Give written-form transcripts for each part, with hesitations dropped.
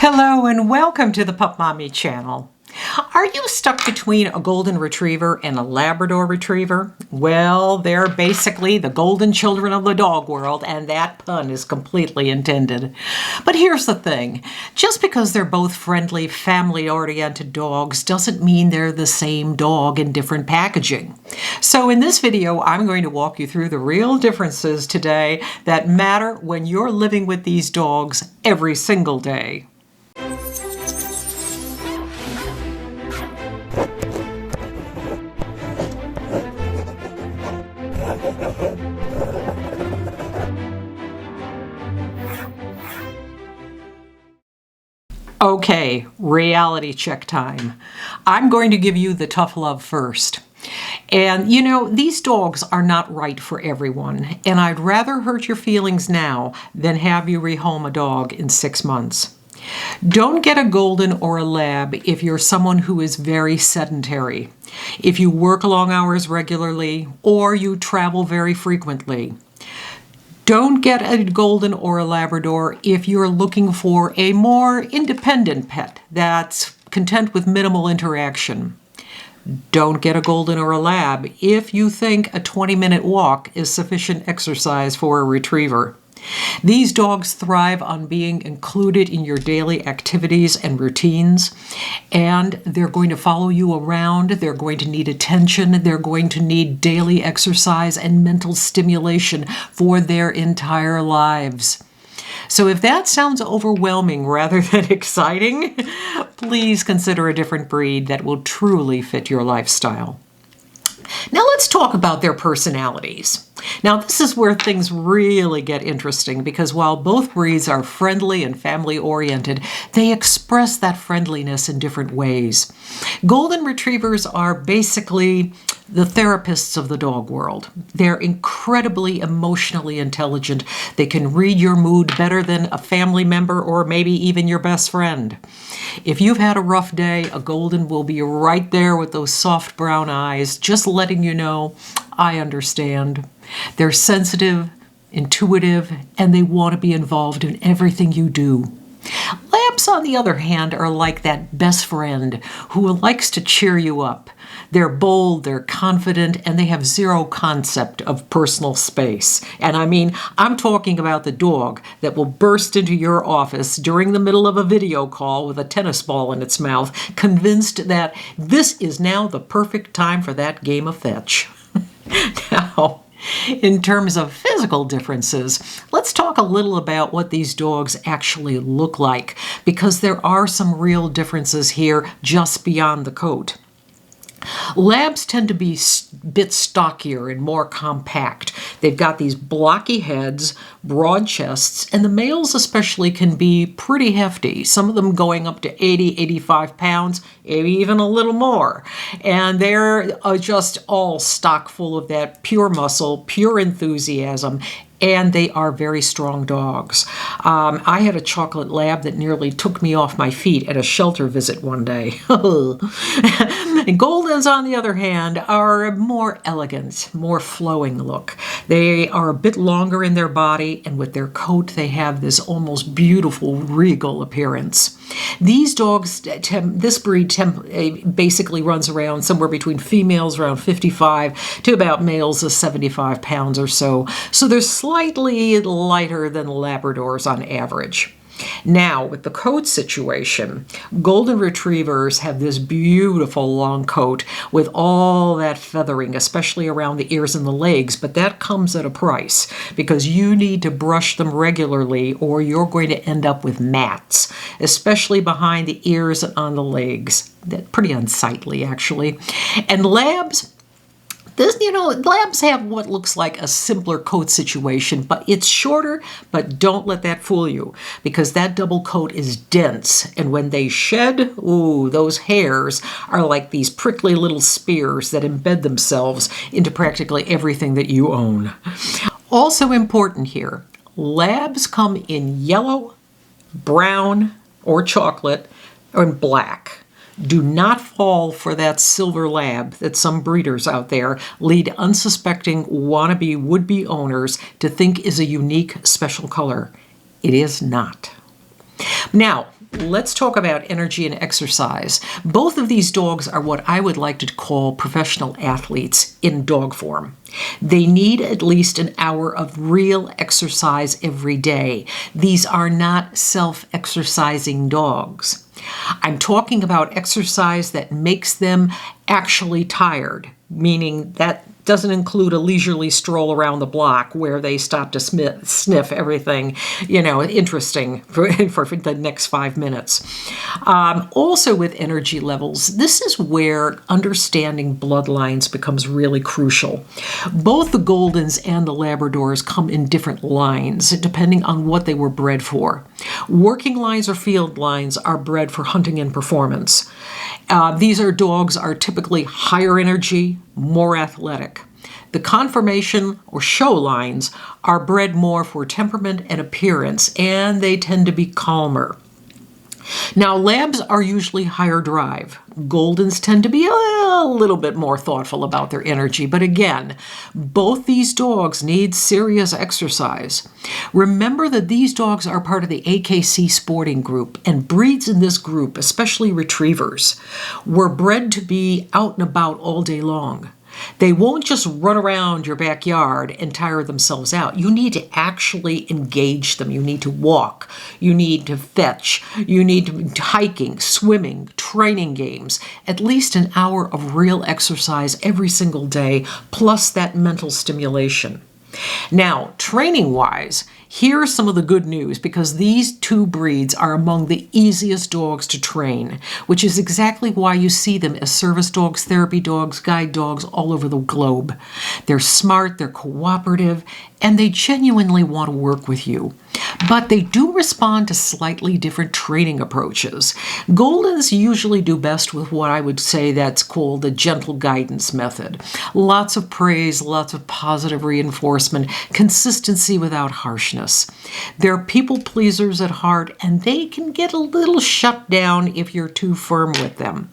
Hello and welcome to the Pup Mommy channel. Are you stuck between a Golden Retriever and a Labrador Retriever? Well, they're basically the golden children of the dog world, and that pun is completely intended. But here's the thing. Just because they're both friendly, family-oriented dogs doesn't mean they're the same dog in different packaging. So in this video, I'm going to walk you through the real differences today that matter when you're living with these dogs every single day. Okay, reality check time. I'm going to give you the tough love first. And you know, these dogs are not right for everyone, and I'd rather hurt your feelings now than have you rehome a dog in 6 months. Don't get a Golden or a Lab if you're someone who is very sedentary, if you work long hours regularly, or you travel very frequently. Don't get a Golden or a Labrador if you're looking for a more independent pet that's content with minimal interaction. Don't get a Golden or a Lab if you think a 20-minute walk is sufficient exercise for a retriever. These dogs thrive on being included in your daily activities and routines, and they're going to follow you around. They're going to need attention. They're going to need daily exercise and mental stimulation for their entire lives. So if that sounds overwhelming rather than exciting, please consider a different breed that will truly fit your lifestyle. Now let's talk about their personalities. Now this is where things really get interesting because while both breeds are friendly and family-oriented, they express that friendliness in different ways. Golden Retrievers are basically the therapists of the dog world. They're incredibly emotionally intelligent. They can read your mood better than a family member or maybe even your best friend. If you've had a rough day, a Golden will be right there with those soft brown eyes, just letting you know, I understand. They're sensitive, intuitive, and they want to be involved in everything you do. Labs, on the other hand, are like that best friend who likes to cheer you up. They're bold, they're confident, and they have zero concept of personal space. And I mean, I'm talking about the dog that will burst into your office during the middle of a video call with a tennis ball in its mouth, convinced that this is now the perfect time for that game of fetch. Now, in terms of physical differences, let's talk a little about what these dogs actually look like, because there are some real differences here just beyond the coat. Labs tend to be a bit stockier and more compact. They've got these blocky heads, broad chests, and the males especially can be pretty hefty, some of them going up to 80, 85 pounds, maybe even a little more. And they're just all stock full of that pure muscle, pure enthusiasm, and they are very strong dogs. I had a chocolate Lab that nearly took me off my feet at a shelter visit one day. And Goldens, on the other hand, are more elegant, more flowing look. They are a bit longer in their body, and with their coat, they have this almost beautiful regal appearance. These dogs, this breed basically runs around somewhere between females around 55 to about males of 75 pounds or so. So they're slightly lighter than Labradors on average. Now, with the coat situation, Golden Retrievers have this beautiful long coat with all that feathering, especially around the ears and the legs, but that comes at a price because you need to brush them regularly or you're going to end up with mats, especially behind the ears and on the legs. That's pretty unsightly, actually. And Labs, Labs have what looks like a simpler coat situation, but it's shorter, but don't let that fool you because that double coat is dense. And when they shed, ooh, those hairs are like these prickly little spears that embed themselves into practically everything that you own. Also important here, Labs come in yellow, brown, or chocolate, or black. Do not fall for that silver Lab that some breeders out there lead unsuspecting wannabe would-be owners to think is a unique special color. It is not. Now, let's talk about energy and exercise. Both of these dogs are what I would like to call professional athletes in dog form. They need at least an hour of real exercise every day. These are not self-exercising dogs. I'm talking about exercise that makes them actually tired, meaning that doesn't include a leisurely stroll around the block where they stop to sniff everything, interesting for the next 5 minutes. Also with energy levels, this is where understanding bloodlines becomes really crucial. Both the Goldens and the Labradors come in different lines, depending on what they were bred for. Working lines or field lines are bred for hunting and performance. These dogs are typically higher energy, more athletic. The conformation or show lines are bred more for temperament and appearance, and they tend to be calmer. Now, Labs are usually higher drive. Goldens tend to be a little bit more thoughtful about their energy, but again, both these dogs need serious exercise. Remember that these dogs are part of the AKC sporting group, and breeds in this group, especially retrievers, were bred to be out and about all day long. They won't just run around your backyard and tire themselves out. You need to actually engage them. You need to walk. You need to fetch. You need to be hiking, swimming, training games. At least an hour of real exercise every single day, plus that mental stimulation. Now, training-wise, here's some of the good news, because these two breeds are among the easiest dogs to train, which is exactly why you see them as service dogs, therapy dogs, guide dogs all over the globe. They're smart, they're cooperative, and they genuinely want to work with you. But they do respond to slightly different training approaches. Goldens usually do best with what I would say that's called the gentle guidance method. Lots of praise, lots of positive reinforcement, consistency without harshness. They're people pleasers at heart, and they can get a little shut down if you're too firm with them.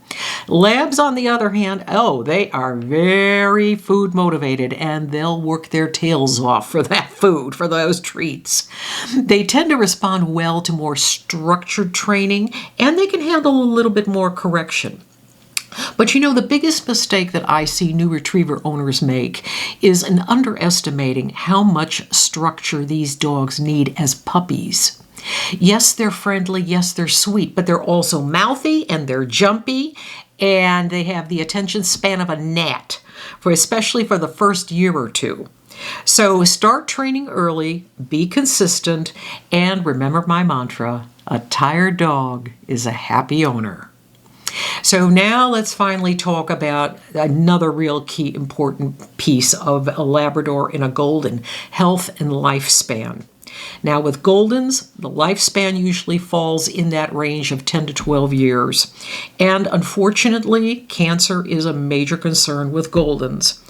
Labs, on the other hand, they are very food motivated, and they'll work their tails off for that food, for those treats. They tend to respond well to more structured training, and they can handle a little bit more correction. But the biggest mistake that I see new retriever owners make is in underestimating how much structure these dogs need as puppies. Yes, they're friendly, yes, they're sweet, but they're also mouthy and they're jumpy, and they have the attention span of a gnat, especially for the first year or two. So start training early, be consistent, and remember my mantra, a tired dog is a happy owner. So now let's finally talk about another real key important piece of a Labrador and a Golden, health and lifespan. Now with Goldens, the lifespan usually falls in that range of 10 to 12 years. And unfortunately, cancer is a major concern with Goldens.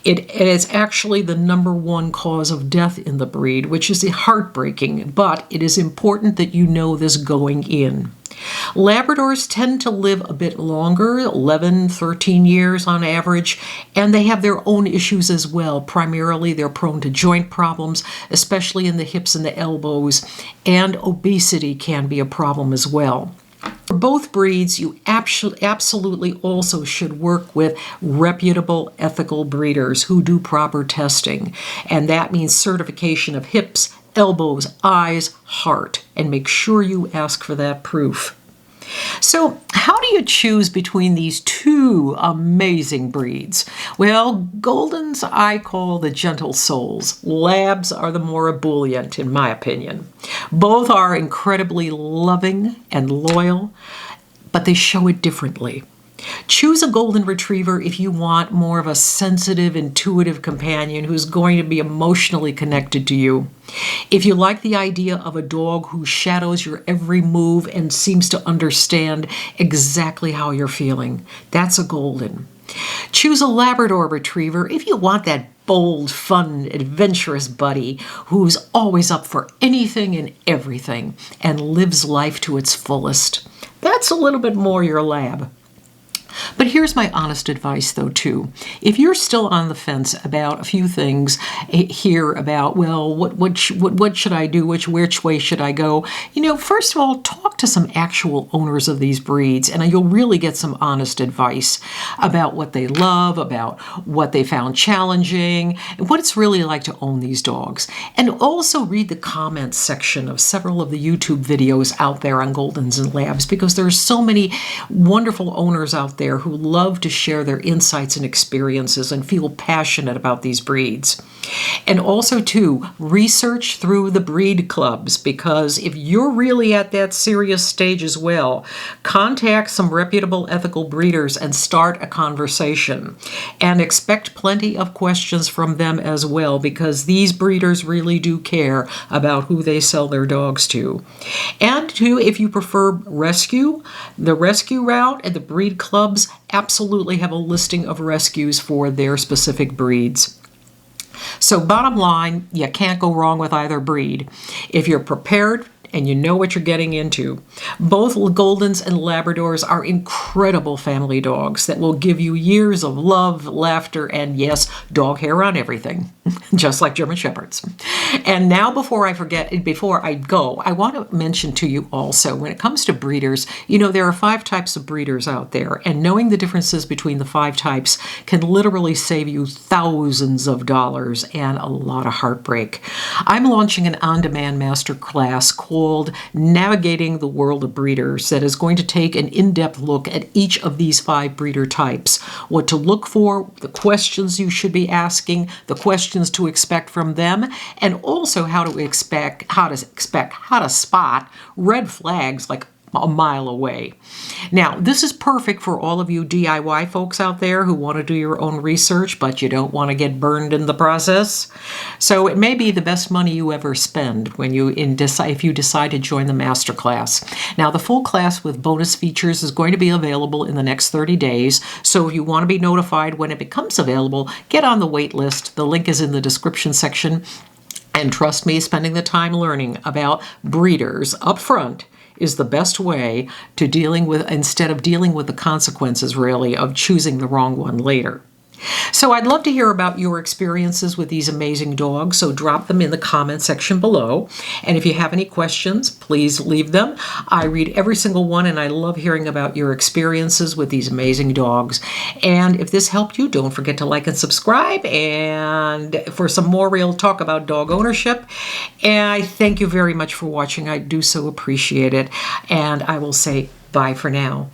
It is actually the #1 cause of death in the breed, which is heartbreaking, but it is important that you know this going in. Labradors tend to live a bit longer, 11, 13 years on average, and they have their own issues as well. Primarily, they're prone to joint problems, especially in the hips and the elbows, and obesity can be a problem as well. For both breeds, you absolutely also should work with reputable, ethical breeders who do proper testing, and that means certification of hips, elbows, eyes, heart, and make sure you ask for that proof. So how do you choose between these two amazing breeds? Well, Goldens I call the gentle souls. Labs are the more ebullient, in my opinion. Both are incredibly loving and loyal, but they show it differently. Choose a Golden Retriever if you want more of a sensitive, intuitive companion who's going to be emotionally connected to you. If you like the idea of a dog who shadows your every move and seems to understand exactly how you're feeling, that's a Golden. Choose a Labrador Retriever if you want that bold, fun, adventurous buddy who's always up for anything and everything and lives life to its fullest. That's a little bit more your Lab. But here's my honest advice, though, too. If you're still on the fence about a few things here about, well, what should I do? Which way should I go? First of all, talk to some actual owners of these breeds, and you'll really get some honest advice about what they love, about what they found challenging, and what it's really like to own these dogs. And also read the comments section of several of the YouTube videos out there on Goldens and Labs, because there are so many wonderful owners out there who love to share their insights and experiences and feel passionate about these breeds. And also, too, research through the breed clubs, because if you're really at that serious stage as well, contact some reputable ethical breeders and start a conversation. And expect plenty of questions from them as well, because these breeders really do care about who they sell their dogs to. And too, if you prefer rescue, the rescue route and the breed clubs absolutely have a listing of rescues for their specific breeds. So bottom line, you can't go wrong with either breed. If you're prepared and you know what you're getting into. Both Goldens and Labradors are incredible family dogs that will give you years of love, laughter, and yes, dog hair on everything, just like German Shepherds. And now before I go, I want to mention to you also, when it comes to breeders, there are 5 types of breeders out there, and knowing the differences between the 5 types can literally save you thousands of dollars and a lot of heartbreak. I'm launching an on-demand masterclass called Navigating the World of Breeders that is going to take an in-depth look at each of these 5 breeder types, what to look for, the questions you should be asking, the questions to expect from them, and also how to spot red flags like a mile away. Now, this is perfect for all of you DIY folks out there who want to do your own research, but you don't want to get burned in the process. So it may be the best money you ever spend when if you decide to join the masterclass. Now, the full class with bonus features is going to be available in the next 30 days. So if you want to be notified when it becomes available, get on the wait list. The link is in the description section. And trust me, spending the time learning about breeders up front is the best way to instead of dealing with the consequences, really, of choosing the wrong one later. So I'd love to hear about your experiences with these amazing dogs, so drop them in the comment section below. And if you have any questions, please leave them. I read every single one, and I love hearing about your experiences with these amazing dogs. And if this helped you, don't forget to like and subscribe, and for some more real talk about dog ownership. And I thank you very much for watching. I do so appreciate it. And I will say bye for now.